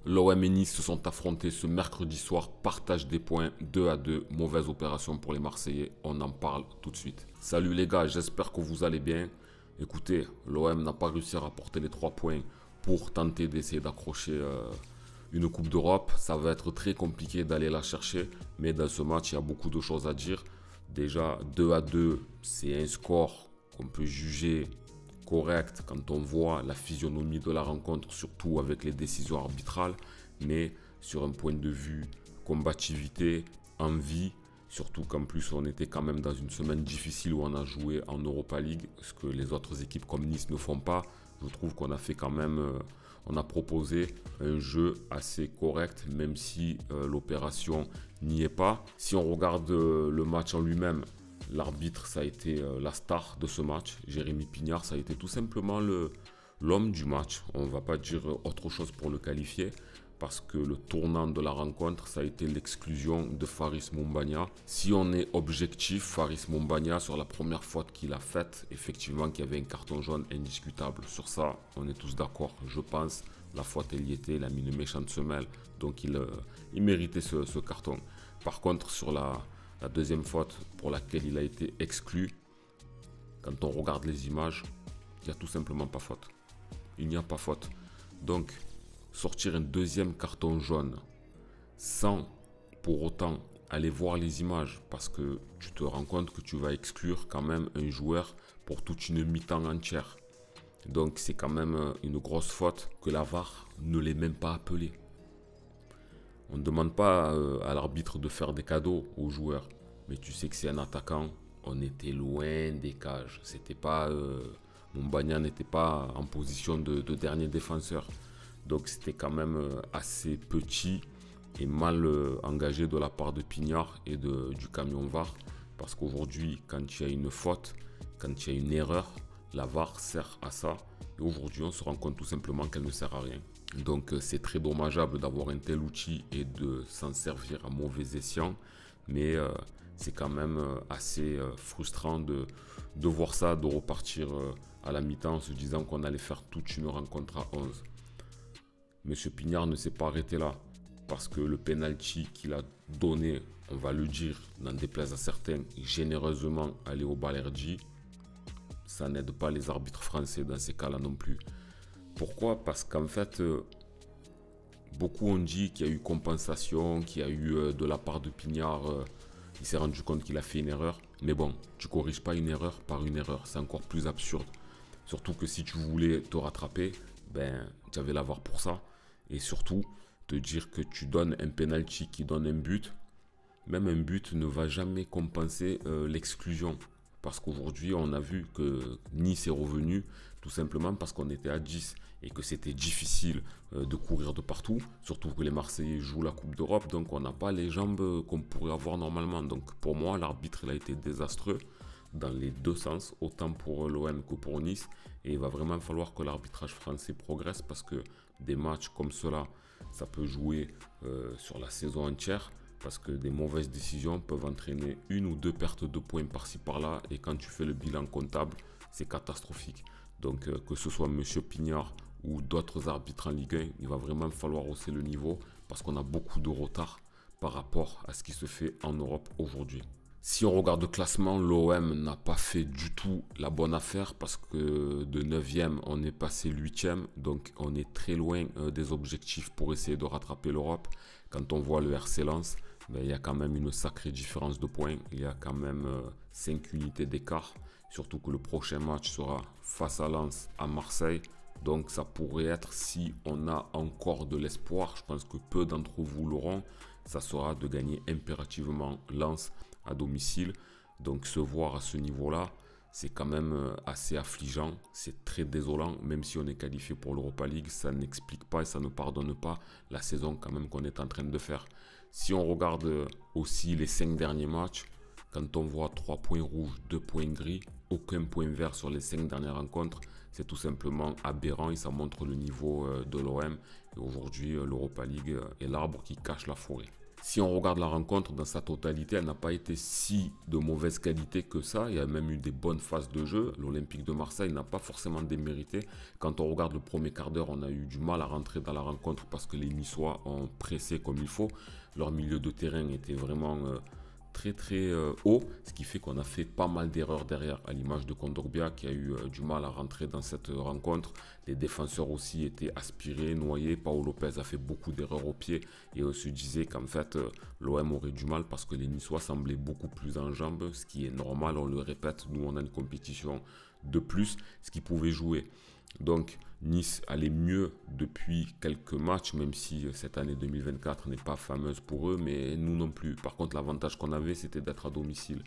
L'OM et Nice se sont affrontés ce mercredi soir, partage des points 2-2, mauvaise opération pour les Marseillais, on en parle tout de suite. Salut les gars, j'espère que vous allez bien. Écoutez, l'OM n'a pas réussi à rapporter les 3 points pour tenter d'essayer d'accrocher une Coupe d'Europe. Ça va être très compliqué d'aller la chercher, mais dans ce match, il y a beaucoup de choses à dire. Déjà, 2-2, c'est un score qu'on peut juger correct quand on voit la physionomie de la rencontre, surtout avec les décisions arbitrales, mais sur un point de vue combativité, envie, surtout qu'en plus on était quand même dans une semaine difficile où on a joué en Europa League, ce que les autres équipes comme Nice ne font pas. Je trouve qu'on a fait quand même, on a proposé un jeu assez correct, même si l'opération n'y est pas. Si on regarde le match en lui-même, l'arbitre, ça a été la star de ce match. Jérémy Pignard, ça a été tout simplement l'homme du match. On ne va pas dire autre chose pour le qualifier. Parce que le tournant de la rencontre, ça a été l'exclusion de Faris Moumbagna. Si on est objectif, Faris Moumbagna, sur la première faute qu'il a faite, effectivement qu'il y avait un carton jaune indiscutable. Sur ça, on est tous d'accord, je pense. La faute, elle y était, il a mis une méchante semelle. Donc il méritait ce carton. Par contre, sur la deuxième faute pour laquelle il a été exclu, quand on regarde les images, il n'y a tout simplement pas faute. Il n'y a pas faute. Donc, sortir un deuxième carton jaune sans pour autant aller voir les images, parce que tu te rends compte que tu vas exclure quand même un joueur pour toute une mi-temps entière. Donc c'est quand même une grosse faute que la VAR ne l'ait même pas appelé. On ne demande pas à l'arbitre de faire des cadeaux aux joueurs, mais tu sais que c'est un attaquant. On était loin des cages. C'était pas Moumbagna n'était pas en position de dernier défenseur. Donc c'était quand même assez petit et mal engagé de la part de Pignard et du camion VAR. Parce qu'aujourd'hui, quand il y a une faute, quand il y a une erreur, la VAR sert à ça. Et aujourd'hui, on se rend compte tout simplement qu'elle ne sert à rien. Donc c'est très dommageable d'avoir un tel outil et de s'en servir à mauvais escient. Mais c'est quand même assez frustrant de voir ça, de repartir à la mi-temps en se disant qu'on allait faire toute une rencontre à 11. Monsieur Pignard ne s'est pas arrêté là, parce que le penalty qu'il a donné, on va le dire, n'en déplaise à certains, généreusement à Léo Balerdi, ça n'aide pas les arbitres français dans ces cas-là non plus. Pourquoi? Parce qu'en fait, beaucoup ont dit qu'il y a eu compensation, qu'il y a eu de la part de Pignard, il s'est rendu compte qu'il a fait une erreur. Mais bon, tu corriges pas une erreur par une erreur, c'est encore plus absurde. Surtout que si tu voulais te rattraper, ben, tu avais la VAR pour ça. Et surtout, te dire que tu donnes un penalty qui donne un but, même un but ne va jamais compenser l'exclusion. Parce qu'aujourd'hui, on a vu que Nice est revenu tout simplement parce qu'on était à 10 et que c'était difficile de courir de partout. Surtout que les Marseillais jouent la Coupe d'Europe, donc on n'a pas les jambes qu'on pourrait avoir normalement. Donc pour moi, l'arbitre a été désastreux dans les deux sens, autant pour l'OM que pour Nice. Et il va vraiment falloir que l'arbitrage français progresse parce que des matchs comme cela, ça peut jouer sur la saison entière. Parce que des mauvaises décisions peuvent entraîner une ou deux pertes de points par-ci par-là. Et quand tu fais le bilan comptable, c'est catastrophique. Donc que ce soit M. Pignard ou d'autres arbitres en Ligue 1, il va vraiment falloir hausser le niveau. Parce qu'on a beaucoup de retard par rapport à ce qui se fait en Europe aujourd'hui. Si on regarde le classement, l'OM n'a pas fait du tout la bonne affaire parce que de 9e, on est passé 8e. Donc on est très loin des objectifs pour essayer de rattraper l'Europe. Quand on voit le RC Lens, ben, il y a quand même une sacrée différence de points. Il y a quand même 5 unités d'écart. Surtout que le prochain match sera face à Lens à Marseille. Donc ça pourrait être, si on a encore de l'espoir, je pense que peu d'entre vous l'auront, ça sera de gagner impérativement Lens à domicile. Donc se voir à ce niveau-là, c'est quand même assez affligeant, c'est très désolant, même si on est qualifié pour l'Europa League, ça n'explique pas et ça ne pardonne pas la saison quand même qu'on est en train de faire. Si on regarde aussi les 5 derniers matchs, quand on voit 3 points rouges, 2 points gris, aucun point vert sur les 5 dernières rencontres, c'est tout simplement aberrant et ça montre le niveau de l'OM. Et aujourd'hui, l'Europa League est l'arbre qui cache la forêt. Si on regarde la rencontre dans sa totalité, elle n'a pas été si de mauvaise qualité que ça. Il y a même eu des bonnes phases de jeu. L'Olympique de Marseille n'a pas forcément démérité. Quand on regarde le premier quart d'heure, on a eu du mal à rentrer dans la rencontre parce que les Niçois ont pressé comme il faut. Leur milieu de terrain était vraiment très haut, ce qui fait qu'on a fait pas mal d'erreurs derrière, à l'image de Kondogbia qui a eu du mal à rentrer dans cette rencontre. Les défenseurs aussi étaient aspirés, noyés. Paolo Lopez a fait beaucoup d'erreurs au pied et on se disait qu'en fait l'OM aurait du mal parce que les Niçois semblaient beaucoup plus en jambes, ce qui est normal, on le répète, nous on a une compétition de plus, ce qui pouvait jouer. Donc Nice allait mieux depuis quelques matchs, même si cette année 2024 n'est pas fameuse pour eux, mais nous non plus. Par contre, l'avantage qu'on avait, c'était d'être à domicile.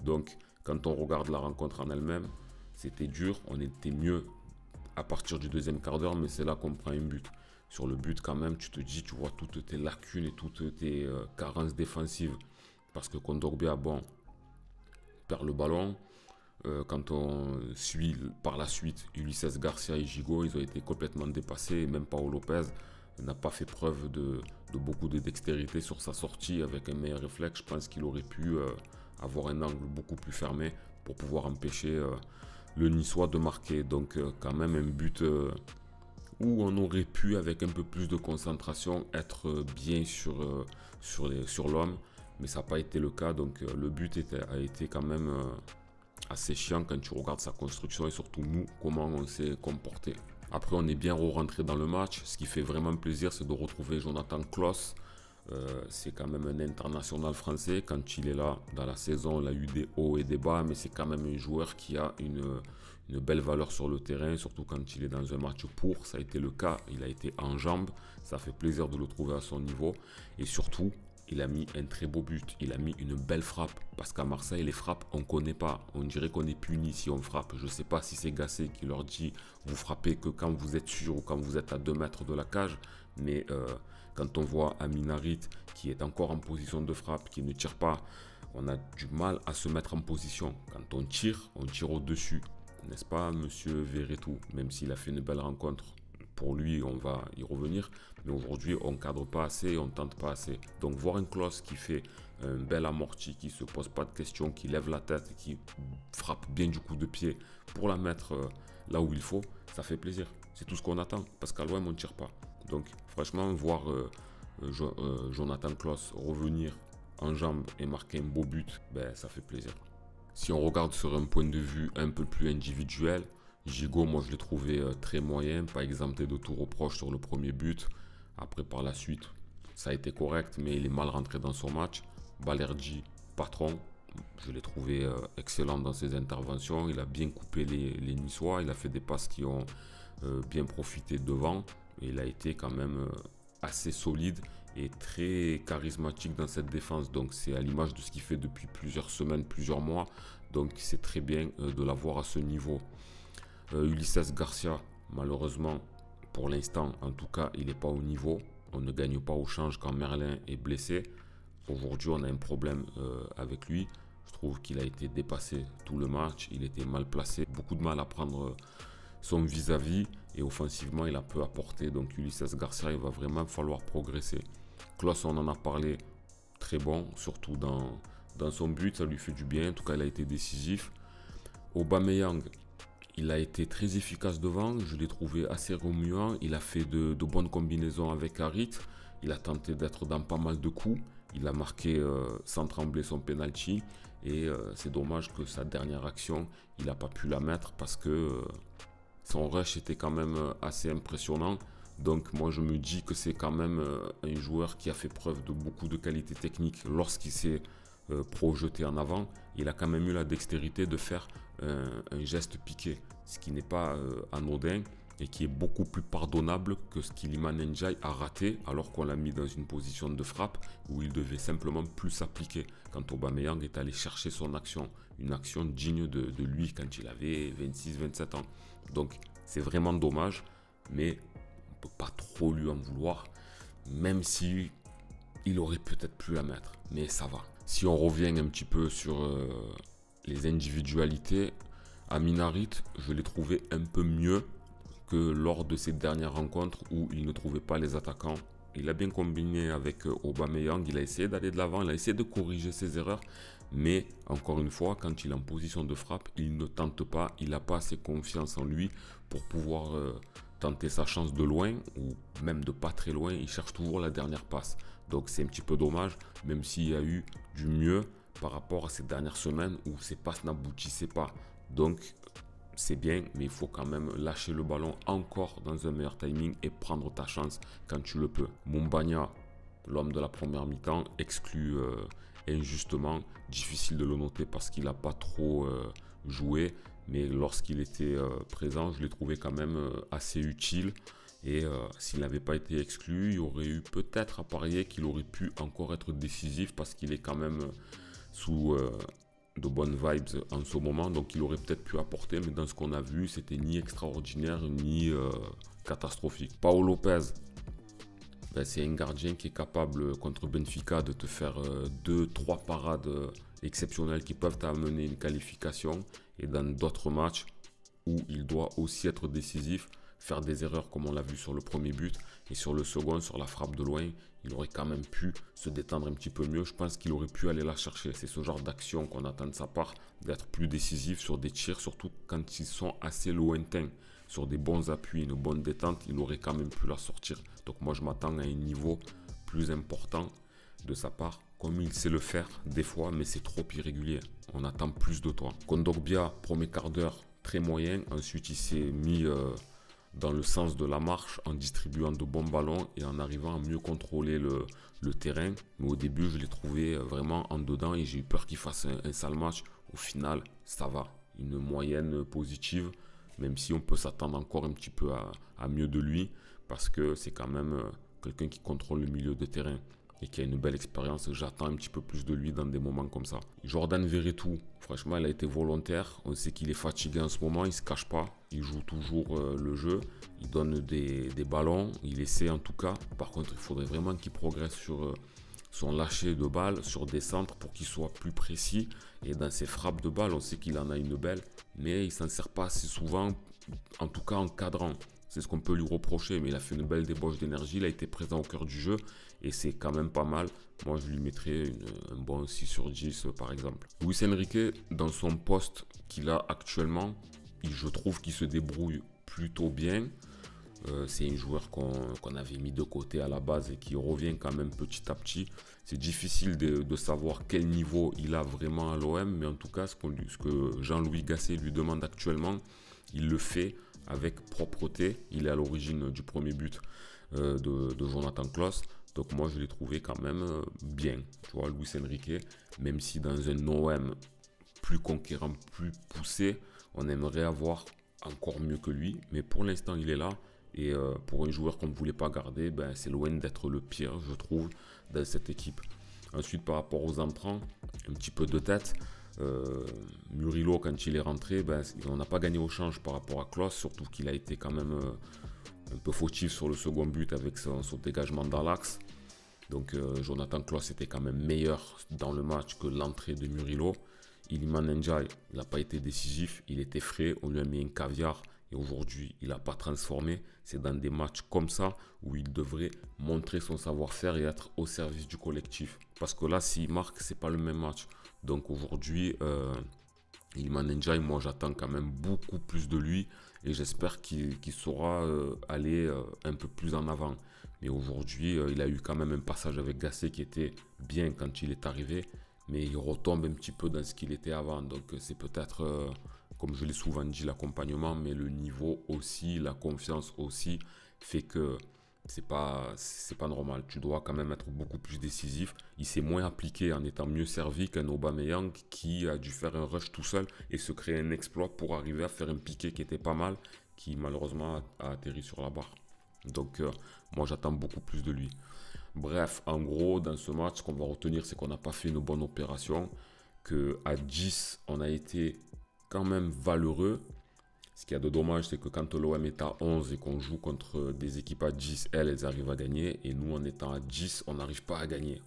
Donc, quand on regarde la rencontre en elle-même, c'était dur. On était mieux à partir du deuxième quart d'heure, mais c'est là qu'on prend un but. Sur le but, quand même, tu te dis, tu vois toutes tes lacunes et toutes tes carences défensives. Parce que Kondogbia, bon, perd le ballon. Quand on suit par la suite Ulises Garcia et Gigot, ils ont été complètement dépassés. Même Paolo Lopez n'a pas fait preuve de beaucoup de dextérité sur sa sortie. Avec un meilleur réflexe, je pense qu'il aurait pu avoir un angle beaucoup plus fermé pour pouvoir empêcher le Niçois de marquer. Donc quand même un but où on aurait pu, avec un peu plus de concentration, être bien sur l'homme. Mais ça n'a pas été le cas. Donc le but a été quand même assez chiant quand tu regardes sa construction et surtout nous, comment on s'est comporté. Après, on est bien rentré dans le match. Ce qui fait vraiment plaisir, c'est de retrouver Jonathan Klaus. C'est quand même un international français. Quand il est là dans la saison, il a eu des hauts et des bas, mais c'est quand même un joueur qui a une belle valeur sur le terrain, surtout quand il est dans un match pour. Ça a été le cas, il a été en jambes. Ça fait plaisir de le trouver à son niveau. Et surtout, il a mis un très beau but, il a mis une belle frappe. Parce qu'à Marseille, les frappes, on ne connaît pas. On dirait qu'on est puni si on frappe. Je ne sais pas si c'est Gasset qui leur dit vous frappez que quand vous êtes sûr ou quand vous êtes à 2 mètres de la cage. Mais quand on voit Amin Harit qui est encore en position de frappe, qui ne tire pas, on a du mal à se mettre en position. Quand on tire au-dessus. N'est-ce pas, monsieur Verretou? Même s'il a fait une belle rencontre. Pour lui, on va y revenir. Mais aujourd'hui, on ne cadre pas assez, on ne tente pas assez. Donc, voir un Klaus qui fait un bel amorti, qui ne se pose pas de questions, qui lève la tête, qui frappe bien du coup de pied pour la mettre là où il faut, ça fait plaisir. C'est tout ce qu'on attend. Parce qu'à l'OM, on ne tire pas. Donc, franchement, voir Jonathan Klaus revenir en jambes et marquer un beau but, ben, ça fait plaisir. Si on regarde sur un point de vue un peu plus individuel, Gigot, moi je l'ai trouvé très moyen, pas exempté de tout reproche sur le premier but. Après, par la suite, ça a été correct, mais il est mal rentré dans son match. Balerdi, patron, je l'ai trouvé excellent dans ses interventions. Il a bien coupé les Niçois, il a fait des passes qui ont bien profité devant. Et il a été quand même assez solide et très charismatique dans cette défense. Donc c'est à l'image de ce qu'il fait depuis plusieurs semaines, plusieurs mois. Donc c'est très bien de l'avoir à ce niveau. Ulises Garcia, malheureusement, pour l'instant, en tout cas, il n'est pas au niveau. On ne gagne pas au change quand Merlin est blessé. Aujourd'hui, on a un problème avec lui. Je trouve qu'il a été dépassé tout le match. Il était mal placé. Beaucoup de mal à prendre son vis-à-vis. Et offensivement, il a peu apporté. Donc, Ulises Garcia, il va vraiment falloir progresser. Klaus, on en a parlé, très bon. Surtout dans son but, ça lui fait du bien. En tout cas, il a été décisif. Aubameyang, il a été très efficace devant, je l'ai trouvé assez remuant, il a fait de bonnes combinaisons avec Harit, il a tenté d'être dans pas mal de coups, il a marqué sans trembler son penalty et c'est dommage que sa dernière action, il n'a pas pu la mettre parce que son rush était quand même assez impressionnant. Donc moi je me dis que c'est quand même un joueur qui a fait preuve de beaucoup de qualité technique lorsqu'il s'est projeté en avant. Il a quand même eu la dextérité de faire un geste piqué, ce qui n'est pas anodin et qui est beaucoup plus pardonnable que ce qu'Iliman Ndiaye a raté alors qu'on l'a mis dans une position de frappe où il devait simplement plus s'appliquer quand Aubameyang est allé chercher son action, une action digne de lui quand il avait 26-27 ans. Donc c'est vraiment dommage, mais on ne peut pas trop lui en vouloir, même si il aurait peut-être pu la mettre, mais ça va. Si on revient un petit peu sur les individualités, Amin Harit, je l'ai trouvé un peu mieux que lors de ces dernières rencontres où il ne trouvait pas les attaquants il a bien combiné avec Aubameyang, il a essayé d'aller de l'avant, il a essayé de corriger ses erreurs. Mais encore une fois, quand il est en position de frappe, il ne tente pas, il n'a pas assez confiance en lui pour pouvoir tenter sa chance de loin ou même de pas très loin. Il cherche toujours la dernière passe. Donc c'est un petit peu dommage, même s'il y a eu du mieux par rapport à ces dernières semaines où ces passes n'aboutissaient pas. Donc c'est bien, mais il faut quand même lâcher le ballon encore dans un meilleur timing et prendre ta chance quand tu le peux. Mumbagna, l'homme de la première mi-temps, exclu injustement. Difficile de le noter parce qu'il n'a pas trop joué, mais lorsqu'il était présent, je l'ai trouvé quand même assez utile. Et s'il n'avait pas été exclu, il y aurait eu peut-être à parier qu'il aurait pu encore être décisif parce qu'il est quand même sous de bonnes vibes en ce moment. Donc il aurait peut-être pu apporter, mais dans ce qu'on a vu, c'était ni extraordinaire ni catastrophique. Pau Lopez, ben, c'est un gardien qui est capable contre Benfica de te faire 2-3 parades exceptionnelles qui peuvent t'amener une qualification. Et dans d'autres matchs où il doit aussi être décisif, faire des erreurs comme on l'a vu sur le premier but. Et sur le second, sur la frappe de loin, il aurait quand même pu se détendre un petit peu mieux. Je pense qu'il aurait pu aller la chercher. C'est ce genre d'action qu'on attend de sa part, d'être plus décisif sur des tirs, surtout quand ils sont assez lointains. Sur des bons appuis, une bonne détente, il aurait quand même pu la sortir. Donc moi, je m'attends à un niveau plus important de sa part, comme il sait le faire des fois, mais c'est trop irrégulier. On attend plus de toi. Kondogbia, premier quart d'heure, très moyen. Ensuite, il s'est mis dans le sens de la marche en distribuant de bons ballons et en arrivant à mieux contrôler le terrain. Mais au début, je l'ai trouvé vraiment en dedans et j'ai eu peur qu'il fasse un sale match. Au final, ça va. Une moyenne positive, même si on peut s'attendre encore un petit peu à mieux de lui parce que c'est quand même quelqu'un qui contrôle le milieu de terrain et qui a une belle expérience. J'attends un petit peu plus de lui dans des moments comme ça. Jordan Verretou, franchement, il a été volontaire. On sait qu'il est fatigué en ce moment, il ne se cache pas. Il joue toujours le jeu. Il donne des ballons. Il essaie en tout cas. Par contre, il faudrait vraiment qu'il progresse sur son lâcher de balle, sur des centres pour qu'il soit plus précis. Et dans ses frappes de balle, on sait qu'il en a une belle. Mais il ne s'en sert pas assez souvent, en tout cas en cadrant. C'est ce qu'on peut lui reprocher, mais il a fait une belle débauche d'énergie, il a été présent au cœur du jeu et c'est quand même pas mal. Moi, je lui mettrais un bon 6 sur 10 par exemple. Luis Enrique, dans son poste qu'il a actuellement, je trouve qu'il se débrouille plutôt bien. C'est un joueur qu'on avait mis de côté à la base et qui revient quand même petit à petit. C'est difficile de savoir quel niveau il a vraiment à l'OM, mais en tout cas, ce que Jean-Louis Gasset lui demande actuellement, il le fait avec propreté. Il est à l'origine du premier but de Jonathan Klaus. Donc moi, je l'ai trouvé quand même bien. Tu vois, Luis Enrique, même si dans un OM plus conquérant, plus poussé, on aimerait avoir encore mieux que lui. Mais pour l'instant, il est là. Et pour un joueur qu'on ne voulait pas garder, ben, c'est loin d'être le pire, je trouve, dans cette équipe. Ensuite, par rapport aux entrants, un petit peu de tête. Murillo, quand il est rentré, ben, on n'a pas gagné au change par rapport à Klaus, surtout qu'il a été quand même un peu fautif sur le second but avec son dégagement dans l'axe. Donc Jonathan Klaus était quand même meilleur dans le match que l'entrée de Murillo. Iliman Ndiaye, il n'a pas été décisif, il était frais, on lui a mis un caviar et aujourd'hui il n'a pas transformé. C'est dans des matchs comme ça où il devrait montrer son savoir-faire et être au service du collectif. Parce que là, s'il marque, c'est pas le même match. Donc aujourd'hui, Iliman Ndiaye, moi j'attends quand même beaucoup plus de lui et j'espère qu'il saura aller un peu plus en avant. Mais aujourd'hui, il a eu quand même un passage avec Gasset qui était bien quand il est arrivé, mais il retombe un petit peu dans ce qu'il était avant. Donc c'est peut-être, comme je l'ai souvent dit, l'accompagnement, mais le niveau aussi, la confiance aussi, fait que c'est pas normal. Tu dois quand même être beaucoup plus décisif. Il s'est moins appliqué en étant mieux servi qu'un Aubameyang qui a dû faire un rush tout seul et se créer un exploit pour arriver à faire un piqué qui était pas mal, qui malheureusement a atterri sur la barre. Donc moi j'attends beaucoup plus de lui. Bref, en gros, dans ce match, ce qu'on va retenir, c'est qu'on n'a pas fait une bonne opération, qu'à 10, on a été quand même valeureux. Ce qu'il y a de dommage, c'est que quand l'OM est à 11 et qu'on joue contre des équipes à 10, elles arrivent à gagner. Et nous, en étant à 10, on n'arrive pas à gagner.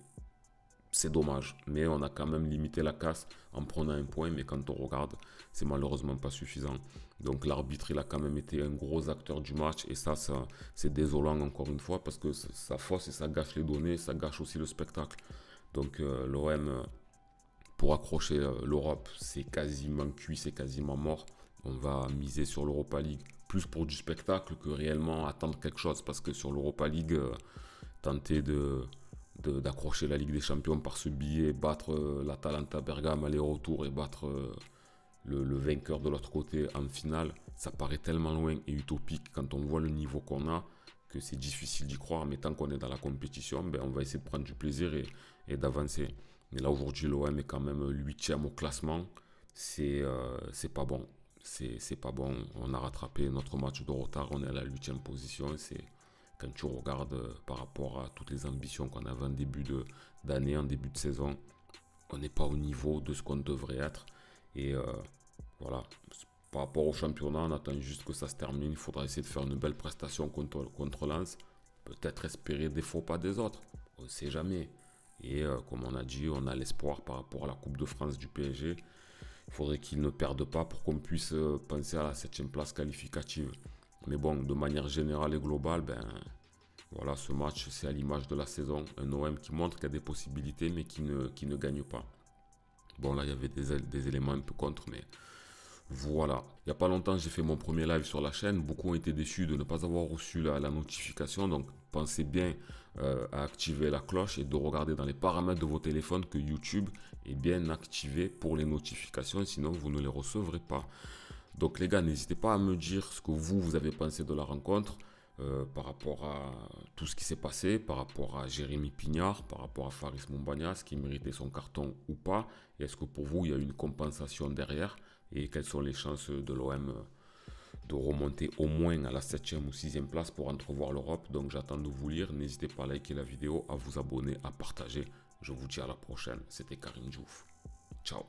C'est dommage. Mais on a quand même limité la casse en prenant un point. Mais quand on regarde, c'est malheureusement pas suffisant. Donc l'arbitre, il a quand même été un gros acteur du match et ça c'est désolant encore une fois parce que ça fausse et ça gâche les données, ça gâche aussi le spectacle. Donc l'OM, pour accrocher l'Europe, c'est quasiment cuit, c'est quasiment mort. On va miser sur l'Europa League, plus pour du spectacle que réellement attendre quelque chose parce que sur l'Europa League, tenter d'accrocher la Ligue des Champions par ce billet, battre l'Atalanta Bergame aller-retour et battre le vainqueur de l'autre côté en finale, ça paraît tellement loin et utopique quand on voit le niveau qu'on a que c'est difficile d'y croire. Mais tant qu'on est dans la compétition, ben, on va essayer de prendre du plaisir et d'avancer. Mais là aujourd'hui, l'OM est quand même 8e au classement. C'est pas bon. C'est pas bon. On a rattrapé notre match de retard. On est à la 8e position. C'est quand tu regardes par rapport à toutes les ambitions qu'on avait en début d'année, en début de saison, on n'est pas au niveau de ce qu'on devrait être. Et voilà, par rapport au championnat, on attend juste que ça se termine. Il faudra essayer de faire une belle prestation contre Lens. Peut-être espérer des faux pas des autres. On ne sait jamais. Et comme on a dit, on a l'espoir par rapport à la Coupe de France du PSG. Il faudrait qu'ils ne perdent pas pour qu'on puisse penser à la 7e place qualificative. Mais bon, de manière générale et globale, ben, voilà, ce match, c'est à l'image de la saison. Un OM qui montre qu'il y a des possibilités, mais qui ne gagne pas. Bon, là, il y avait des éléments un peu contre, mais voilà. Il n'y a pas longtemps, j'ai fait mon premier live sur la chaîne. Beaucoup ont été déçus de ne pas avoir reçu la notification. Donc, pensez bien à activer la cloche et de regarder dans les paramètres de vos téléphones que YouTube est bien activé pour les notifications. Sinon, vous ne les recevrez pas. Donc, les gars, n'hésitez pas à me dire ce que vous avez pensé de la rencontre. Par rapport à tout ce qui s'est passé, par rapport à Jérémy Pignard, par rapport à Faris Moumbagna, qui méritait son carton ou pas. Est-ce que pour vous, il y a une compensation derrière? Et quelles sont les chances de l'OM de remonter au moins à la 7e ou 6e place pour entrevoir l'Europe? Donc j'attends de vous lire. N'hésitez pas à liker la vidéo, à vous abonner, à partager. Je vous dis à la prochaine. C'était Karim Diouf. Ciao.